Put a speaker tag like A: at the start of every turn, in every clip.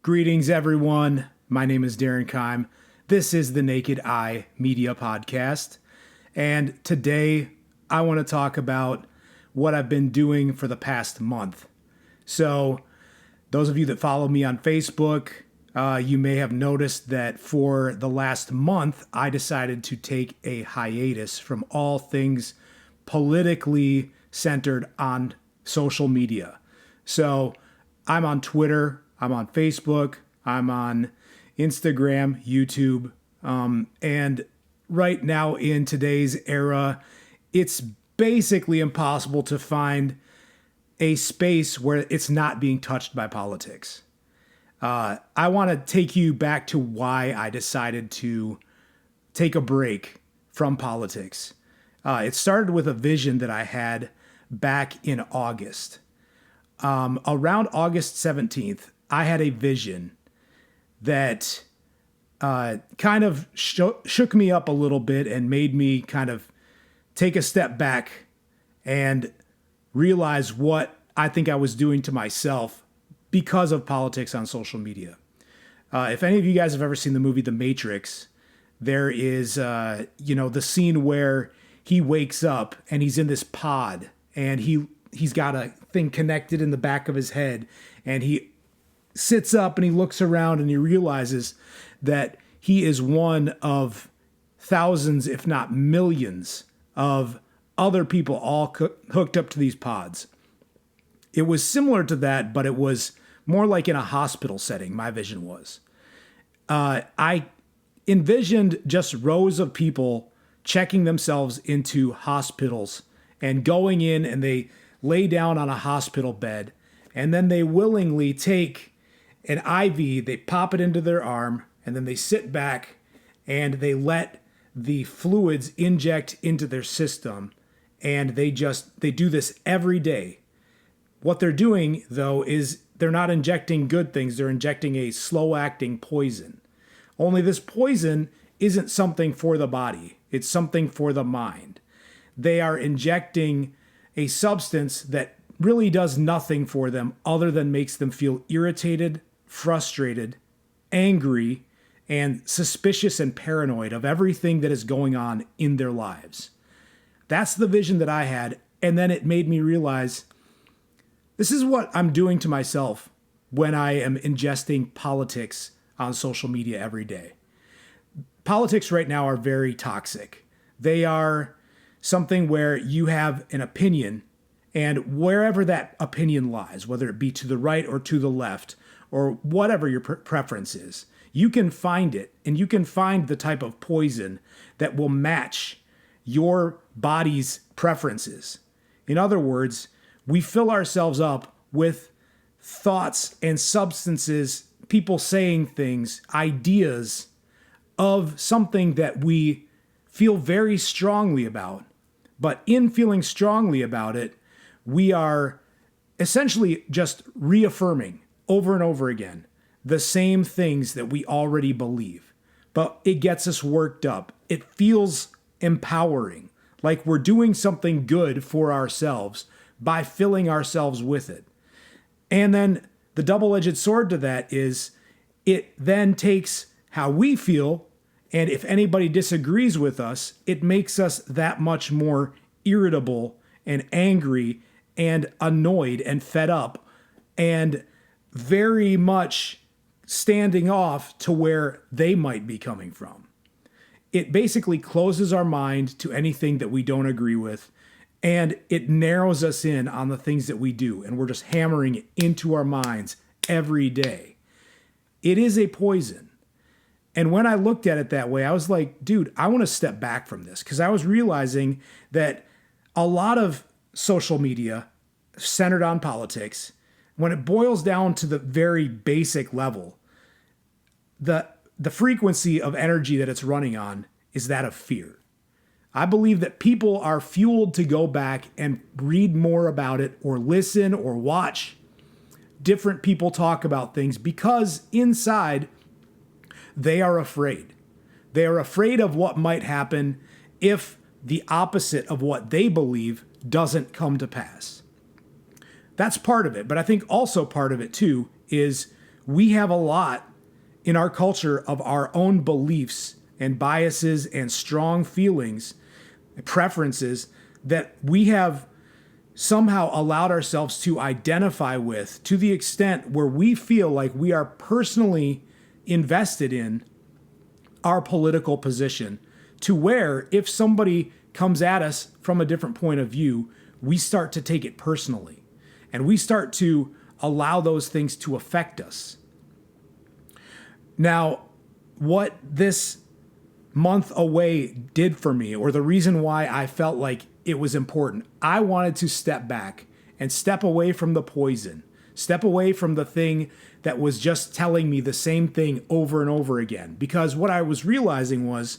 A: Greetings, everyone. My name is Darren Keim. This is the Naked Eye Media Podcast. And today I want to talk about what I've been doing for the past month. So, those of you that follow me on Facebook, you may have noticed that for the last month, I decided to take a hiatus from all things politically centered on social media. So, I'm on Twitter, I'm on Facebook, I'm on Instagram, YouTube, and right now in today's era, it's basically impossible to find a space where it's not being touched by politics. I want to take you back to why I decided to take a break from politics. It started with a vision that I had back in August. Around August 17th, I had a vision that kind of shook me up a little bit and made me kind of take a step back and realize what I think I was doing to myself because of politics on social media. If any of you guys have ever seen the movie The Matrix, there is, the scene where he wakes up and he's in this pod and he's got a thing connected in the back of his head, and he sits up and he looks around and he realizes that he is one of thousands, if not millions, of other people all hooked up to these pods. It was similar to that, but it was more like in a hospital setting, my vision was. I envisioned just rows of people checking themselves into hospitals and going in, and they lay down on a hospital bed, and then they willingly take an IV, they pop it into their arm, and then they sit back and they let the fluids inject into their system, and they do this every day. What they're doing, though, is they're not injecting good things, they're injecting a slow-acting poison. Only this poison isn't something for the body, it's something for the mind. They are injecting a substance that really does nothing for them other than makes them feel irritated, frustrated, angry, and suspicious and paranoid of everything that is going on in their lives. That's the vision that I had, and then it made me realize this is what I'm doing to myself when I am ingesting politics on social media every day. Politics right now are very toxic. They are something where you have an opinion, and wherever that opinion lies, whether it be to the right or to the left, or whatever your preference is, you can find it, and you can find the type of poison that will match your body's preferences. In other words, we fill ourselves up with thoughts and substances, people saying things, ideas of something that we feel very strongly about. But in feeling strongly about it, we are essentially just reaffirming over and over again the same things that we already believe. But it gets us worked up. It feels empowering, like we're doing something good for ourselves by filling ourselves with it. And then the double-edged sword to that is it then takes how we feel, and if anybody disagrees with us, it makes us that much more irritable and angry and annoyed and fed up and very much standing off to where they might be coming from. It basically closes our mind to anything that we don't agree with, and it narrows us in on the things that we do, and we're just hammering it into our minds every day. It is a poison. And when I looked at it that way, I was like, dude, I want to step back from this, because I was realizing that a lot of social media centered on politics, when it boils down to the very basic level, the frequency of energy that it's running on is that of fear. I believe that people are fueled to go back and read more about it or listen or watch different people talk about things because inside they are afraid. They are afraid of what might happen if the opposite of what they believe doesn't come to pass. That's part of it. But I think also part of it too is we have a lot in our culture of our own beliefs and biases and strong feelings, preferences that we have somehow allowed ourselves to identify with to the extent where we feel like we are personally invested in our political position, to where if somebody comes at us from a different point of view, we start to take it personally and we start to allow those things to affect us. Now, what this month away did for me, or the reason why I felt like it was important, I wanted to step back and step away from the poison, step away from the thing that was just telling me the same thing over and over again. Because what I was realizing was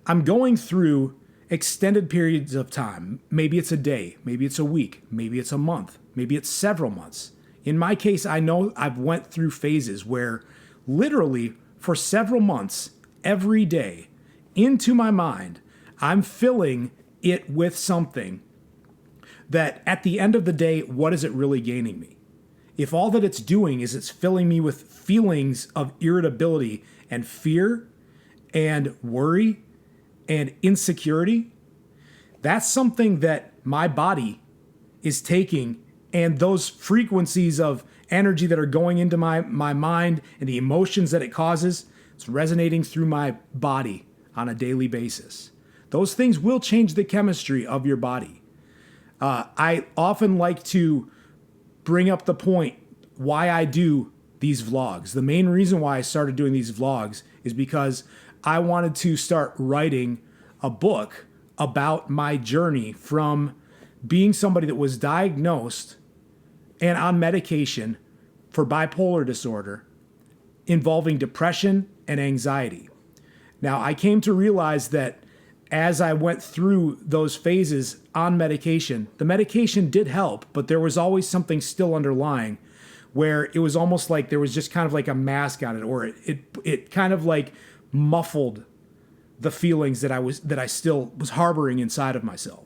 A: I'm going through extended periods of time. Maybe it's a day, maybe it's a week, maybe it's a month, maybe it's several months. In my case, I know I've went through phases where literally for several months, every day, into my mind, I'm filling it with something that at the end of the day, what is it really gaining me? If all that it's doing is it's filling me with feelings of irritability and fear and worry and insecurity, that's something that my body is taking, and those frequencies of energy that are going into my mind and the emotions that it causes, it's resonating through my body on a daily basis. Those things will change the chemistry of your body. I often like to bring up the point why I do these vlogs. The main reason why I started doing these vlogs is because I wanted to start writing a book about my journey from being somebody that was diagnosed and on medication for bipolar disorder involving depression and anxiety. Now, I came to realize that as I went through those phases on medication, the medication did help, but there was always something still underlying where it was almost like there was just kind of like a mask on it, or it kind of like muffled the feelings that I still was harboring inside of myself.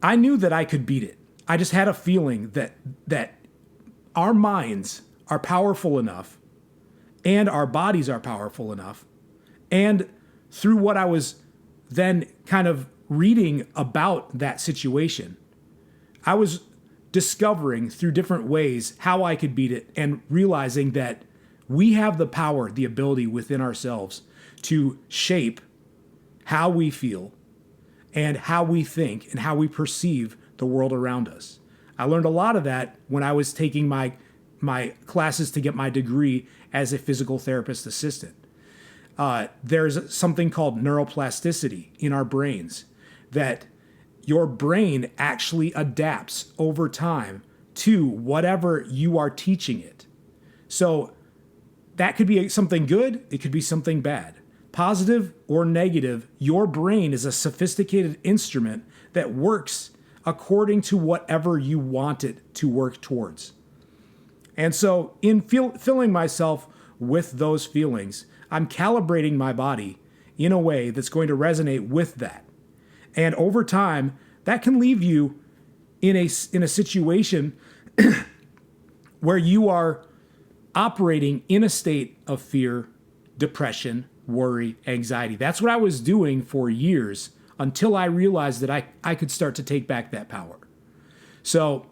A: I knew that I could beat it. I just had a feeling that our minds are powerful enough and our bodies are powerful enough. And through what I was then kind of reading about that situation, I was discovering through different ways how I could beat it, and realizing that we have the power, the ability within ourselves to shape how we feel and how we think and how we perceive the world around us. I learned a lot of that when I was taking my classes to get my degree as a physical therapist assistant. There's something called neuroplasticity in our brains, that your brain actually adapts over time to whatever you are teaching it. So that could be something good, it could be something bad. Positive or negative, your brain is a sophisticated instrument that works according to whatever you want it to work towards. And so in filling myself with those feelings, I'm calibrating my body in a way that's going to resonate with that. And over time, that can leave you in a situation where you are operating in a state of fear, depression, worry, anxiety. That's what I was doing for years until I realized that I could start to take back that power. So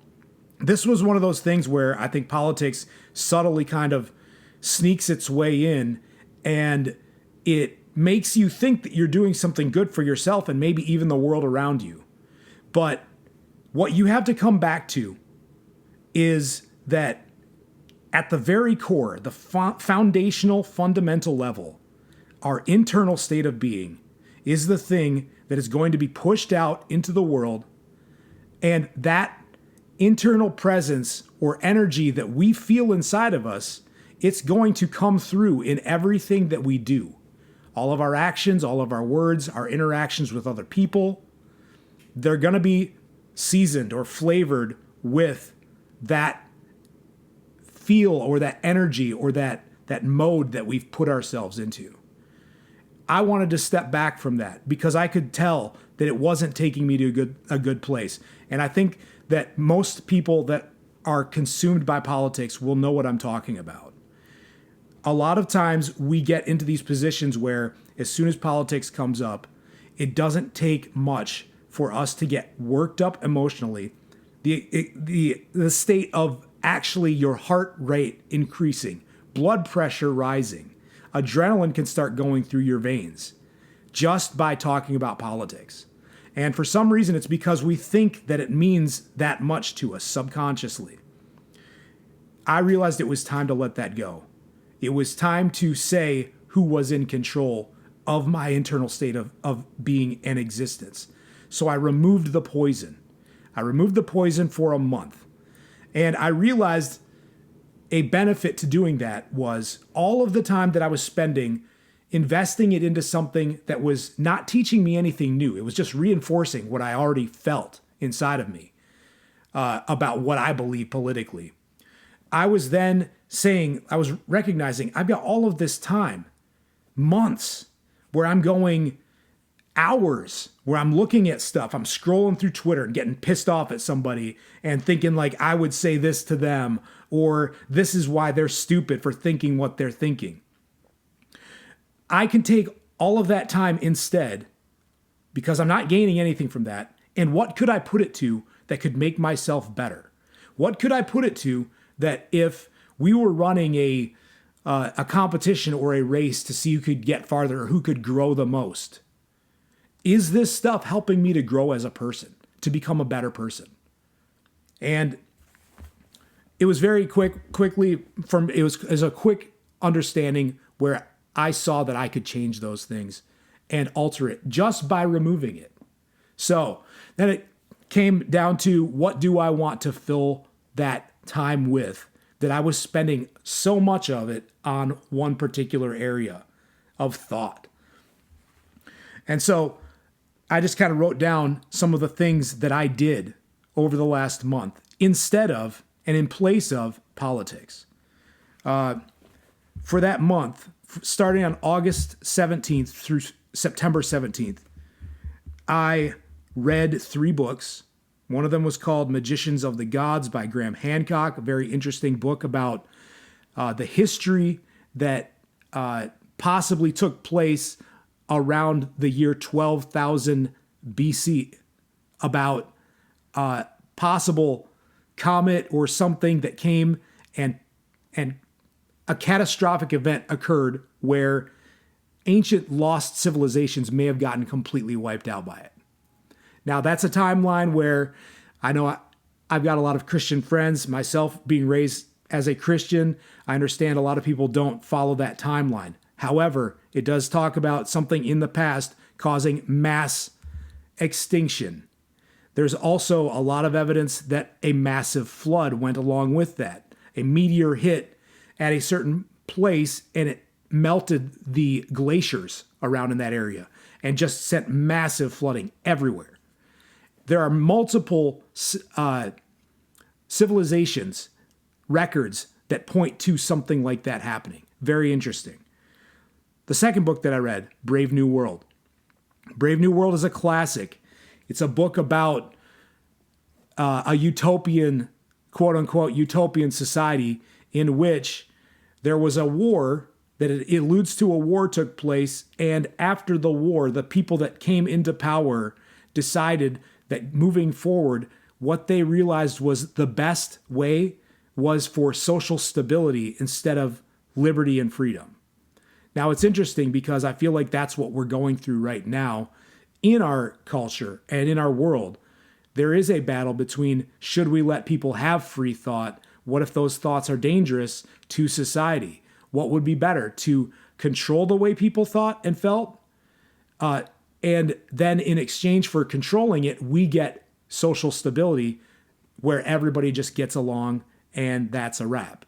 A: this was one of those things where I think politics subtly kind of sneaks its way in, and it makes you think that you're doing something good for yourself and maybe even the world around you. But what you have to come back to is that at the very core, the foundational, fundamental level, our internal state of being is the thing that is going to be pushed out into the world. And that internal presence or energy that we feel inside of us, it's going to come through in everything that we do. All of our actions, all of our words, our interactions with other people, they're going to be seasoned or flavored with that feel or that energy or that mode that we've put ourselves into. I wanted to step back from that because I could tell that it wasn't taking me to a good place. And I think that most people that are consumed by politics will know what I'm talking about. A lot of times we get into these positions where as soon as politics comes up, it doesn't take much for us to get worked up emotionally. The state of actually your heart rate increasing, blood pressure rising, adrenaline can start going through your veins just by talking about politics. And for some reason, it's because we think that it means that much to us subconsciously. I realized it was time to let that go. It was time to say who was in control of my internal state of being and existence. So I removed the poison. I removed the poison for a month. And I realized a benefit to doing that was all of the time that I was spending investing it into something that was not teaching me anything new. It was just reinforcing what I already felt inside of me about what I believe politically. I was then I was recognizing I've got all of this time, months, where I'm going hours, where I'm looking at stuff. I'm scrolling through Twitter and getting pissed off at somebody and thinking like I would say this to them, or this is why they're stupid for thinking what they're thinking. I can take all of that time instead, because I'm not gaining anything from that. And what could I put it to that could make myself better? What could I put it to that if we were running a competition or a race to see who could get farther or who could grow the most? Is this stuff helping me to grow as a person, to become a better person? And it was very quickly it was a quick understanding where I saw that I could change those things and alter it just by removing it. So then it came down to, what do I want to fill that time with, that I was spending so much of it on one particular area of thought. And so I just kind of wrote down some of the things that I did over the last month instead of and in place of politics. For that month, starting on August 17th through September 17th, I read 3 books. One of them was called Magicians of the Gods by Graham Hancock, a very interesting book about the history that possibly took place around the year 12,000 BC, about possible comet or something that came and a catastrophic event occurred where ancient lost civilizations may have gotten completely wiped out by it. Now, that's a timeline where I know I've got a lot of Christian friends, myself being raised as a Christian. I understand a lot of people don't follow that timeline. However, it does talk about something in the past causing mass extinction. There's also a lot of evidence that a massive flood went along with that. A meteor hit at a certain place and it melted the glaciers around in that area and just sent massive flooding everywhere. There are multiple civilizations, records that point to something like that happening. Very interesting. The second book that I read, Brave New World. Brave New World is a classic. It's a book about a utopian, quote unquote, utopian society in which there was a war, that it alludes to a war took place. And after the war, the people that came into power decided that moving forward, what they realized was the best way was for social stability instead of liberty and freedom. Now, it's interesting because I feel like that's what we're going through right now in our culture and in our world. There is a battle between, should we let people have free thought? What if those thoughts are dangerous to society? What would be better, to control the way people thought and felt? And then in exchange for controlling it, we get social stability where everybody just gets along and that's a wrap.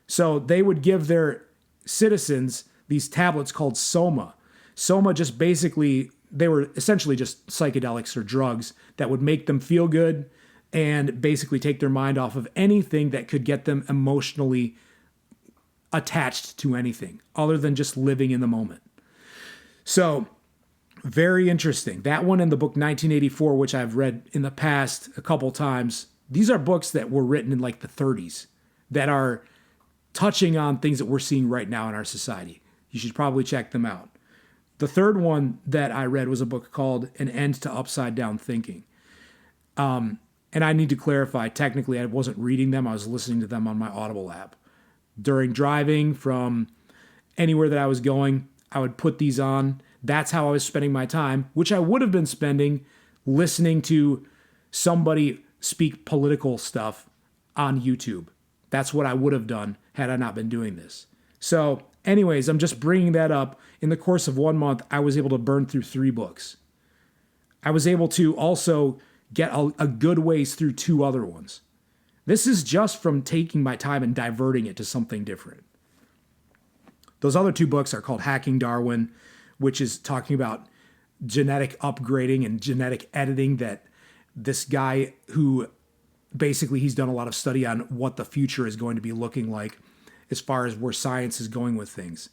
A: So they would give their citizens these tablets called Soma. Soma just basically, they were essentially just psychedelics or drugs that would make them feel good and basically take their mind off of anything that could get them emotionally attached to anything other than just living in the moment. So very interesting. That one and the book 1984, which I've read in the past a couple times, These are books that were written in like the 30s that are touching on things that we're seeing right now in our society. You should probably check them out. The third one that I read was a book called An End to Upside Down Thinking. And I need to clarify, technically I wasn't reading them, I was listening to them on my Audible app. During driving from anywhere that I was going, I would put these on. That's how I was spending my time, which I would have been spending listening to somebody speak political stuff on YouTube. That's what I would have done had I not been doing this. So anyways, I'm just bringing that up. In the course of 1 month, I was able to burn through 3 books. I was able to also get a good ways through 2 other ones. This is just from taking my time and diverting it to something different. Those other 2 books are called Hacking Darwin, which is talking about genetic upgrading and genetic editing, that this guy who basically he's done a lot of study on what the future is going to be looking like as far as where science is going with things.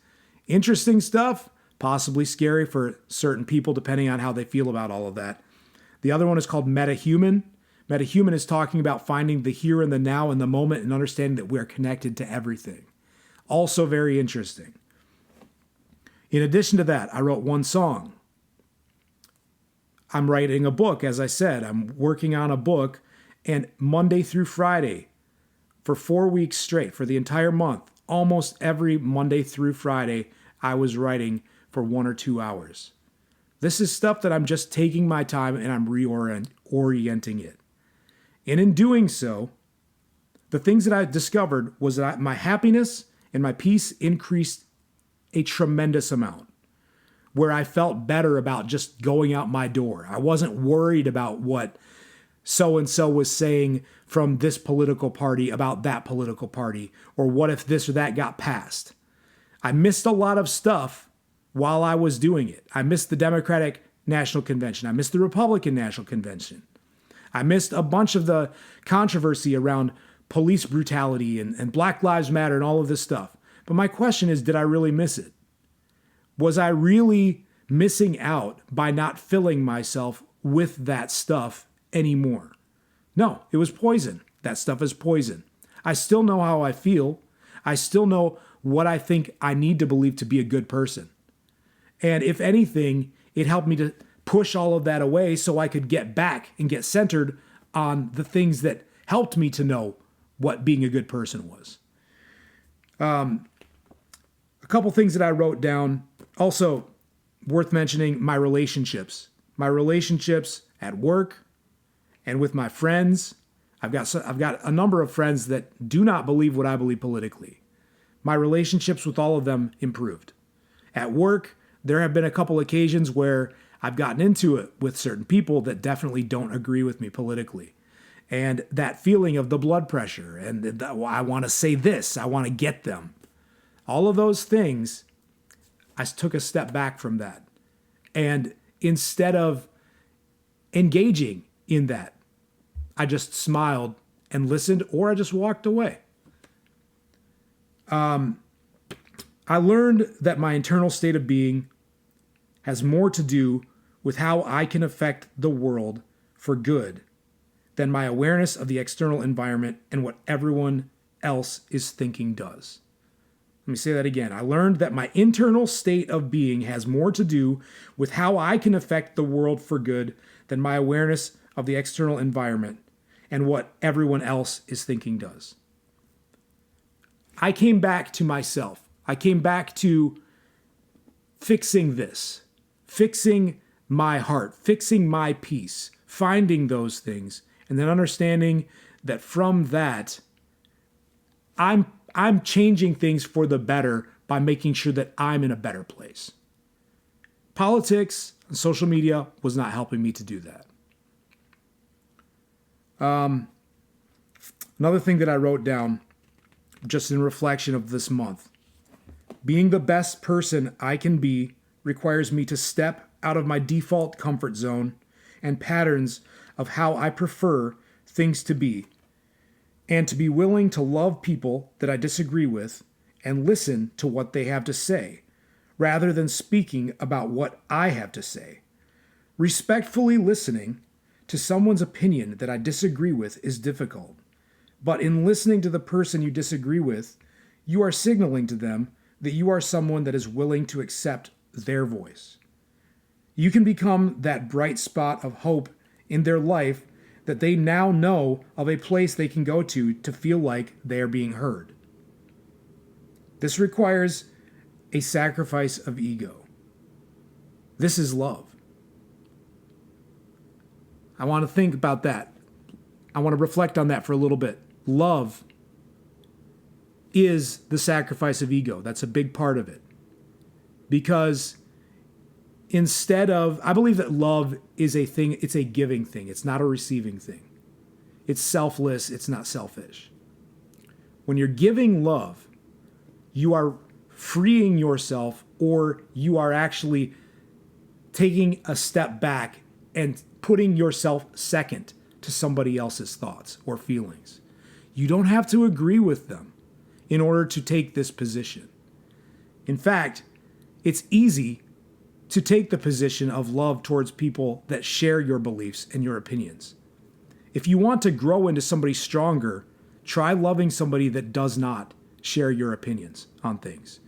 A: Interesting stuff, possibly scary for certain people depending on how they feel about all of that. The other one is called MetaHuman. MetaHuman is talking about finding the here and the now and the moment and understanding that we are connected to everything. Also very interesting. In addition to that, I wrote 1 song. I'm writing a book, as I said. I'm working on a book, and Monday through Friday, for 4 weeks straight, for the entire month, almost every Monday through Friday, I was writing for 1 or 2 hours. This is stuff that I'm just taking my time and I'm reorienting it. And in doing so, the things that I discovered was that my happiness and my peace increased a tremendous amount, where I felt better about just going out my door. I wasn't worried about what so-and-so was saying from this political party about that political party, or what if this or that got passed. I missed a lot of stuff while I was doing it. I missed the Democratic National Convention. I missed the Republican National Convention. I missed a bunch of the controversy around police brutality and Black Lives Matter and all of this stuff. But my question is, did I really miss it? Was I really missing out by not filling myself with that stuff anymore? No, it was poison. That stuff is poison. I still know how I feel. I still know what I think I need to believe to be a good person. And if anything, it helped me to push all of that away so I could get back and get centered on the things that helped me to know what being a good person was. A couple things that I wrote down. Also, worth mentioning, my relationships. My relationships at work and with my friends. I've got a number of friends that do not believe what I believe politically. My relationships with all of them improved. At work, there have been a couple occasions where I've gotten into it with certain people that definitely don't agree with me politically. And that feeling of the blood pressure and I want to say this, I want to get them. All of those things, I took a step back from that. And instead of engaging in that, I just smiled and listened, or I just walked away. I learned that my internal state of being has more to do with how I can affect the world for good than my awareness of the external environment and what everyone else is thinking does. Let me say that again. I learned that my internal state of being has more to do with how I can affect the world for good than my awareness of the external environment and what everyone else is thinking does. I came back to myself. I came back to fixing this, fixing my heart, fixing my peace, finding those things, and then understanding that from that, I'm changing things for the better by making sure that I'm in a better place. Politics and social media was not helping me to do that. Another thing that I wrote down, just in reflection of this month, being the best person I can be requires me to step out of my default comfort zone and patterns of how I prefer things to be, and to be willing to love people that I disagree with and listen to what they have to say, rather than speaking about what I have to say. Respectfully listening to someone's opinion that I disagree with is difficult. But in listening to the person you disagree with, you are signaling to them that you are someone that is willing to accept their voice. You can become that bright spot of hope in their life that they now know of a place they can go to feel like they are being heard. This requires a sacrifice of ego. This is love. I want to think about that. I want to reflect on that for a little bit. Love is the sacrifice of ego. That's a big part of it. Because I believe that love is a thing, it's a giving thing. It's not a receiving thing. It's selfless, it's not selfish. When you're giving love, you are freeing yourself, or you are actually taking a step back and putting yourself second to somebody else's thoughts or feelings. You don't have to agree with them in order to take this position. In fact, it's easy to take the position of love towards people that share your beliefs and your opinions. If you want to grow into somebody stronger, try loving somebody that does not share your opinions on things.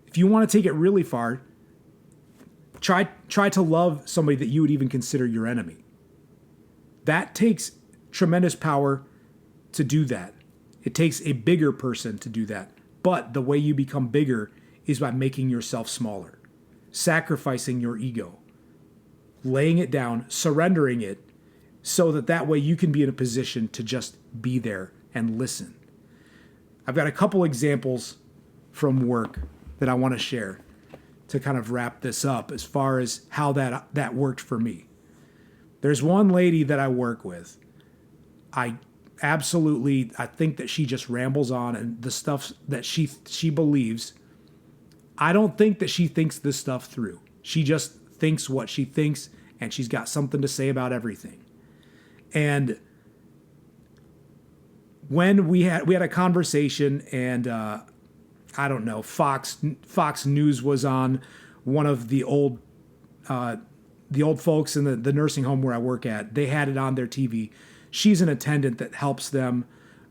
A: If you want to take it really far, try to love somebody that you would even consider your enemy. That takes tremendous power to do that. It takes a bigger person to do that. But the way you become bigger is by making yourself smaller, sacrificing your ego, laying it down, surrendering it, so that way you can be in a position to just be there and listen. I've got a couple examples from work that I want to share to kind of wrap this up as far as how that worked for me. There's one lady that I work with. I think that she just rambles on, and the stuff that she believes, I don't think that she thinks this stuff through. She just thinks what she thinks, and she's got something to say about everything. And when we had a conversation, and I don't know, Fox News was on, one of the old folks in the nursing home where I work at. They had it on their TV. She's an attendant that helps them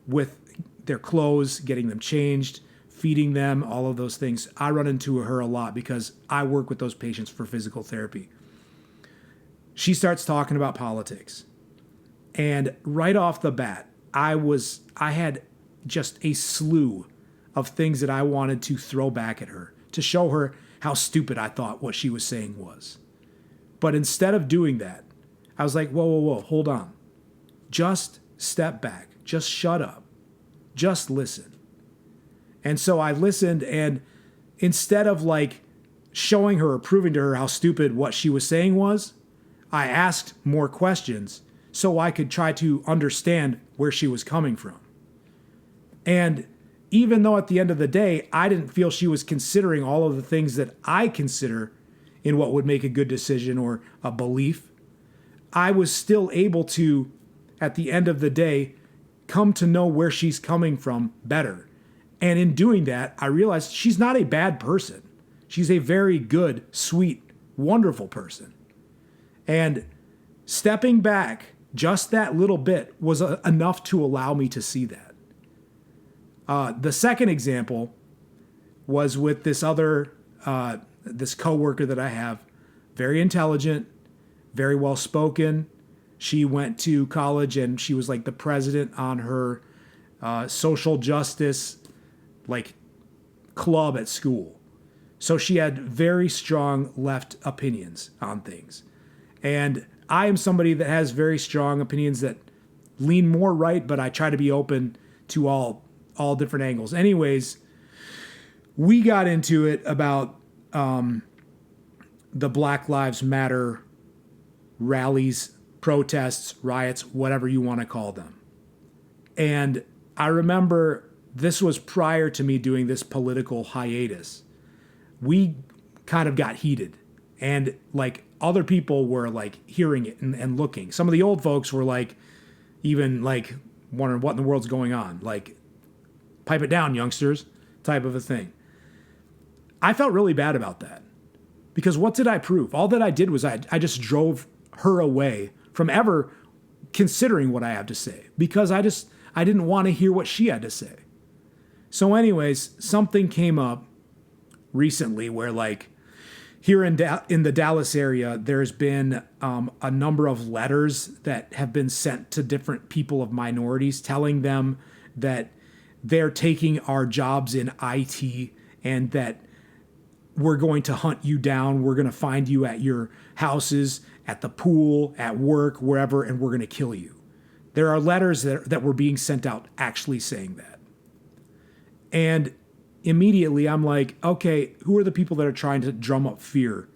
A: with their clothes, getting them changed, feeding them, all of those things. I run into her a lot because I work with those patients for physical therapy. She starts talking about politics. And right off the bat, I had just a slew of things that I wanted to throw back at her to show her how stupid I thought what she was saying was. But instead of doing that, I was like, whoa, hold on. Just step back. Just shut up. Just listen. And so I listened, and instead of like showing her or proving to her how stupid what she was saying was, I asked more questions so I could try to understand where she was coming from. And even though at the end of the day, I didn't feel she was considering all of the things that I consider in what would make a good decision or a belief, I was still able to, at the end of the day, come to know where she's coming from better. And in doing that, I realized she's not a bad person. She's a very good, sweet, wonderful person. And stepping back just that little bit was enough to allow me to see that. The second example was with this this coworker that I have, very intelligent, very well spoken. She went to college and she was like the president on her social justice club at school. So she had very strong left opinions on things. And I am somebody that has very strong opinions that lean more right, but I try to be open to all different angles. Anyways, we got into it about the Black Lives Matter rallies, protests, riots, whatever you want to call them. And I remember this was prior to me doing this political hiatus. We kind of got heated, and other people were hearing it and looking. Some of the old folks were even wondering what in the world's going on. Pipe it down, youngsters, type of a thing. I felt really bad about that because what did I prove? All that I did was I just drove her away from ever considering what I have to say because I didn't want to hear what she had to say. So anyways, something came up recently where like here in the Dallas area, there's been a number of letters that have been sent to different people of minorities telling them that they're taking our jobs in IT and that we're going to hunt you down. We're going to find you at your houses, at the pool, at work, wherever, and we're going to kill you. There are letters that were being sent out actually saying that. And immediately I'm like, okay, who are the people that are trying to drum up fear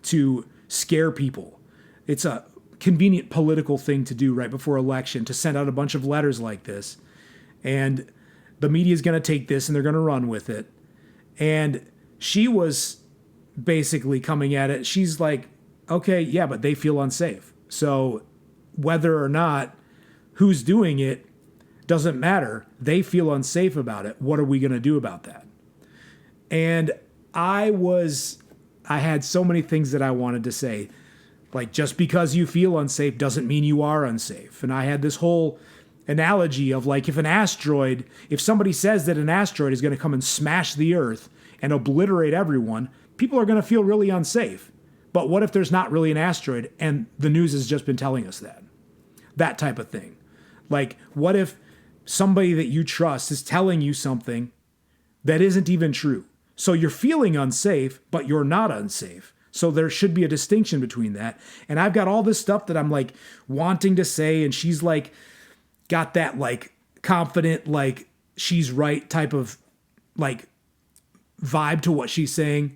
A: to scare people? It's a convenient political thing to do right before election, to send out a bunch of letters like this. And the media is going to take this and they're going to run with it. And she was basically coming at it. She's like, okay, yeah, but they feel unsafe. So whether or not who's doing it doesn't matter. They feel unsafe about it. What are we going to do about that? And I had so many things that I wanted to say. Like, just because you feel unsafe doesn't mean you are unsafe. And I had this whole analogy of like, if somebody says that an asteroid is going to come and smash the earth and obliterate everyone, people are going to feel really unsafe. But what if there's not really an asteroid and the news has just been telling us that? That type of thing. Like, what if somebody that you trust is telling you something that isn't even true? So you're feeling unsafe, but you're not unsafe. So there should be a distinction between that. And I've got all this stuff that I'm like wanting to say, and she's like got that like confident, like she's right type of like vibe to what she's saying.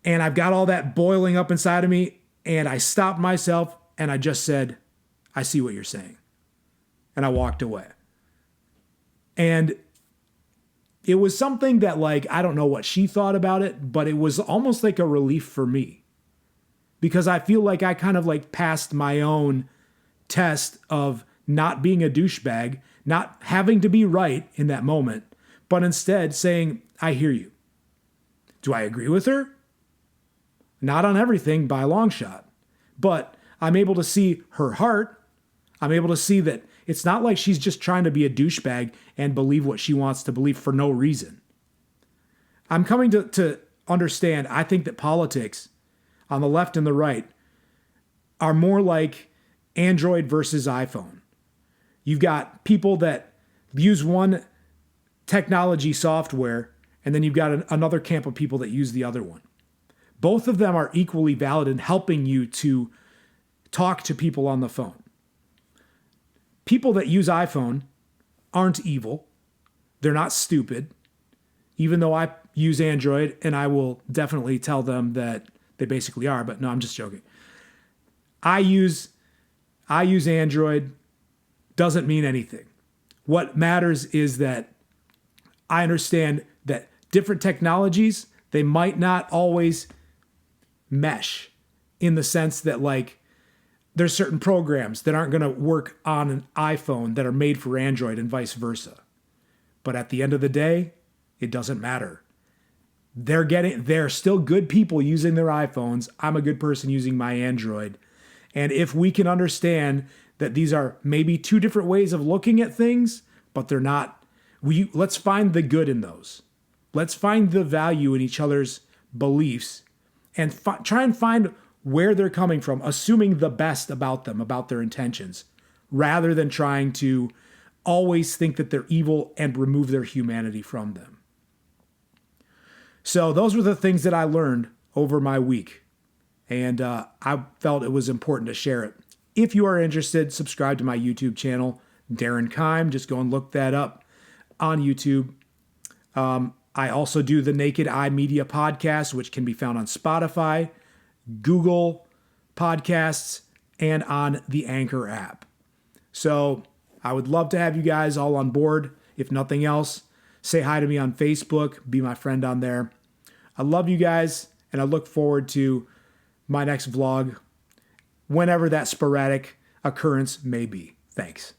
A: And I've got all that boiling up inside of me, and I stopped myself and I just said, I see what you're saying. And I walked away. And it was something that, like, I don't know what she thought about it, but it was almost like a relief for me. Because I feel like I kind of like passed my own test of not being a douchebag, not having to be right in that moment, but instead saying, I hear you. Do I agree with her? Not on everything by a long shot, but I'm able to see her heart. I'm able to see that it's not like she's just trying to be a douchebag and believe what she wants to believe for no reason. I'm coming to understand, I think that politics on the left and the right are more like Android versus iPhone. You've got people that use one technology software, and then you've got another camp of people that use the other one. Both of them are equally valid in helping you to talk to people on the phone. People that use iPhone aren't evil. They're not stupid. Even though I use Android, and I will definitely tell them that they basically are, but no, I'm just joking. I use Android, doesn't mean anything. What matters is that I understand that different technologies, they might not always mesh in the sense that, like, there's certain programs that aren't going to work on an iPhone that are made for Android and vice versa. But at the end of the day, it doesn't matter. They're still good people using their iPhones. I'm a good person using my Android. And if we can understand that these are maybe two different ways of looking at things, but they're not, let's find the good in those. Let's find the value in each other's beliefs and try and find where they're coming from, assuming the best about them, about their intentions, rather than trying to always think that they're evil and remove their humanity from them. So those were the things that I learned over my week, and I felt it was important to share it. If you are interested, subscribe to my YouTube channel, Darren Keim. Just go and look that up on YouTube. I also do the Naked Eye Media podcast, which can be found on Spotify, Google Podcasts, and on the Anchor app. So I would love to have you guys all on board. If nothing else, say hi to me on Facebook. Be my friend on there. I love you guys, and I look forward to my next vlog, whenever that sporadic occurrence may be. Thanks.